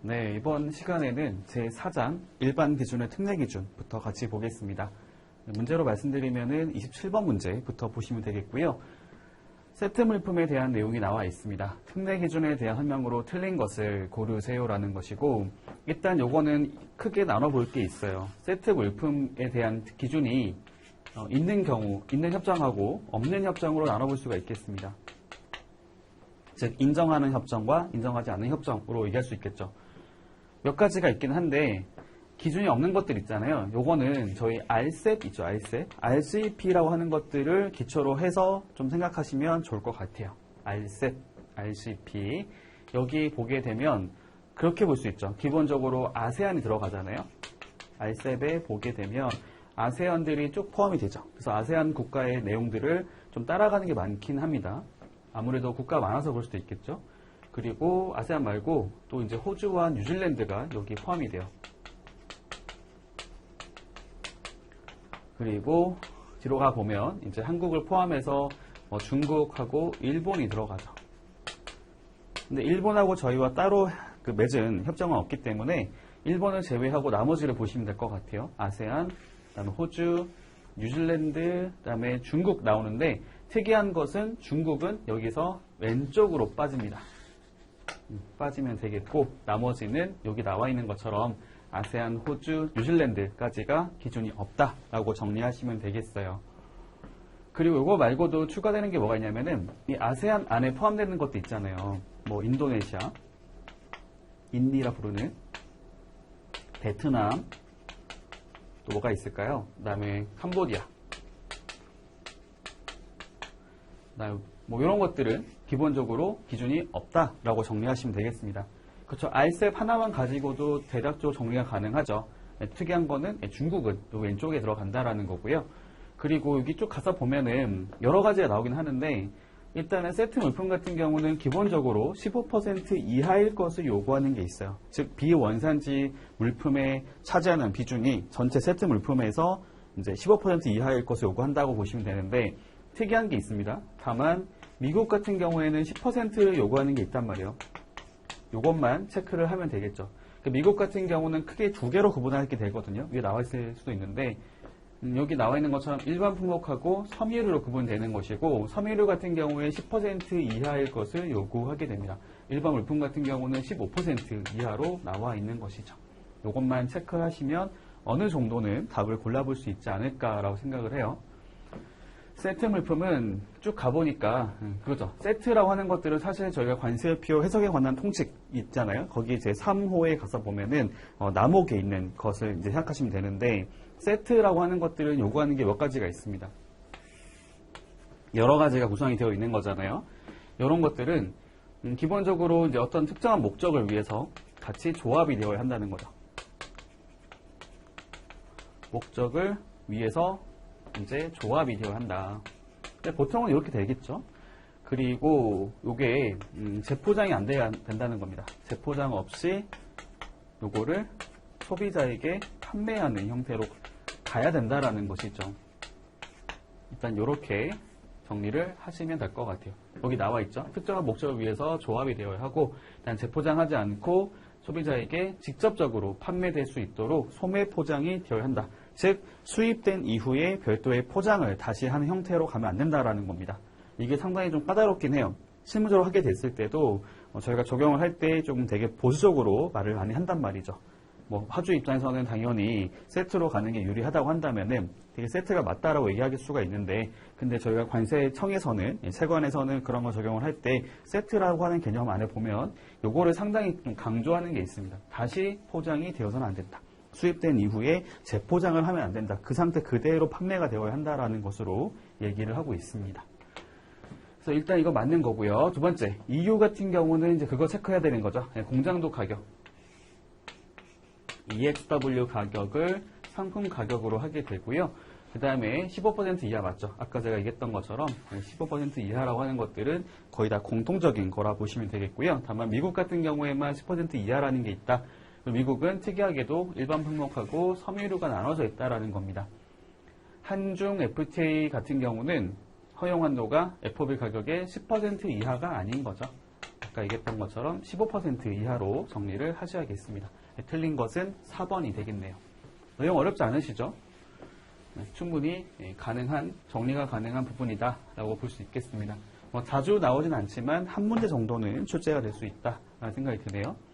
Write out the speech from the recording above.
네, 이번 시간에는 제4장 일반 기준의 특례 기준부터 같이 보겠습니다. 문제로 말씀드리면은 27번 문제부터 보시면 되겠고요. 세트 물품에 대한 내용이 나와 있습니다. 특례 기준에 대한 설명으로 틀린 것을 고르세요라는 것이고, 일단 요거는 크게 나눠볼 게 있어요. 세트 물품에 대한 기준이 있는 경우, 있는 협정하고 없는 협정으로 나눠볼 수가 있겠습니다. 즉 인정하는 협정과 인정하지 않는 협정으로 얘기할 수 있겠죠. 몇 가지가 있긴 한데 기준이 없는 것들 있잖아요. 요거는 저희 RCEP 있죠. RCEP라고 하는 것들을 기초로 해서 좀 생각하시면 좋을 것 같아요. RCEP 여기 보게 되면 그렇게 볼 수 있죠. 기본적으로 아세안이 들어가잖아요. RCEP에 보게 되면 아세안들이 쭉 포함이 되죠. 그래서 아세안 국가의 내용들을 좀 따라가는 게 많긴 합니다. 아무래도 국가가 많아서 그럴 수도 있겠죠. 그리고 아세안 말고 또 이제 호주와 뉴질랜드가 여기 포함이 돼요. 그리고 뒤로 가 보면 이제 한국을 포함해서 중국하고 일본이 들어가죠. 근데 일본하고 저희와 따로 맺은 협정은 없기 때문에 일본을 제외하고 나머지를 보시면 될 것 같아요. 아세안, 그다음에 호주, 뉴질랜드, 그다음에 중국 나오는데 특이한 것은 중국은 여기서 왼쪽으로 빠집니다. 빠지면 되겠고 나머지는 여기 나와 있는 것처럼 아세안, 호주, 뉴질랜드까지가 기준이 없다라고 정리하시면 되겠어요. 그리고 이거 말고도 추가되는 게 뭐가 있냐면은 이 아세안 안에 포함되는 것도 있잖아요. 뭐 인도네시아, 인디라 부르는 베트남, 또 뭐가 있을까요? 그 다음에 캄보디아, 그다음에 뭐 이런 것들은 기본적으로 기준이 없다라고 정리하시면 되겠습니다. 그렇죠. RCEP 하나만 가지고도 대략적으로 정리가 가능하죠. 특이한 거는 중국은 요 왼쪽에 들어간다라는 거고요. 그리고 여기 쭉 가서 보면은 여러 가지가 나오긴 하는데 일단은 세트 물품 같은 경우는 기본적으로 15% 이하일 것을 요구하는 게 있어요. 즉 비원산지 물품에 차지하는 비중이 전체 세트 물품에서 이제 15% 이하일 것을 요구한다고 보시면 되는데 특이한 게 있습니다. 다만 미국 같은 경우에는 10%를 요구하는 게 있단 말이에요. 요것만 체크를 하면 되겠죠. 미국 같은 경우는 크게 두 개로 구분하게 되거든요. 위에 나와 있을 수도 있는데 여기 나와 있는 것처럼 일반 품목하고 섬유류로 구분되는 것이고 섬유류 같은 경우에 10% 이하일 것을 요구하게 됩니다. 일반 물품 같은 경우는 15% 이하로 나와 있는 것이죠. 요것만 체크하시면 어느 정도는 답을 골라볼 수 있지 않을까라고 생각을 해요. 세트 물품은 쭉 가보니까 그거죠. 세트라고 하는 것들은 사실 저희가 관세표 해석에 관한 통칙 있잖아요. 거기 이제 3호에 가서 보면은 나목에 있는 것을 이제 생각하시면 되는데 세트라고 하는 것들은 요구하는 게 몇 가지가 있습니다. 여러 가지가 구성이 되어 있는 거잖아요. 이런 것들은 기본적으로 이제 어떤 특정한 목적을 위해서 같이 조합이 되어야 한다는 거죠. 목적을 위해서 이제 조합이 되어야 한다. 근데 보통은 이렇게 되겠죠. 그리고 이게 재포장이 안 돼야 된다는 겁니다. 재포장 없이 요거를 소비자에게 판매하는 형태로 가야 된다라는 것이죠. 일단 이렇게 정리를 하시면 될 것 같아요. 여기 나와 있죠. 특정한 목적을 위해서 조합이 되어야 하고 일단 재포장하지 않고 소비자에게 직접적으로 판매될 수 있도록 소매 포장이 되어야 한다. 즉 수입된 이후에 별도의 포장을 다시 하는 형태로 가면 안 된다라는 겁니다. 이게 상당히 좀 까다롭긴 해요. 실무적으로 하게 됐을 때도 저희가 적용을 할 때 좀 되게 보수적으로 말을 많이 한단 말이죠. 뭐 화주 입장에서는 당연히 세트로 가는 게 유리하다고 한다면은 되게 세트가 맞다라고 얘기할 수가 있는데 근데 저희가 관세청에서는 세관에서는 그런 거 적용을 할 때 세트라고 하는 개념 안에 보면 요거를 상당히 좀 강조하는 게 있습니다. 다시 포장이 되어서는 안 된다. 수입된 이후에 재포장을 하면 안 된다. 그 상태 그대로 판매가 되어야 한다라는 것으로 얘기를 하고 있습니다. 그래서 일단 이거 맞는 거고요. 두 번째, EU 같은 경우는 이제 그거 체크해야 되는 거죠. 공장도 가격. EXW 가격을 상품 가격으로 하게 되고요. 그 다음에 15% 이하 맞죠? 아까 제가 얘기했던 것처럼 15% 이하라고 하는 것들은 거의 다 공통적인 거라 보시면 되겠고요. 다만 미국 같은 경우에만 10% 이하라는 게 있다. 미국은 특이하게도 일반 품목하고 섬유류가 나눠져 있다라는 겁니다. 한중 FTA 같은 경우는 허용 한도가 FOB 가격의 10% 이하가 아닌 거죠. 아까 얘기했던 것처럼 15% 이하로 정리를 하셔야겠습니다. 틀린 것은 4번이 되겠네요. 내용 어렵지 않으시죠? 충분히 정리가 가능한 부분이다 라고 볼 수 있겠습니다. 자주 나오진 않지만 한 문제 정도는 출제가 될 수 있다 라는 생각이 드네요.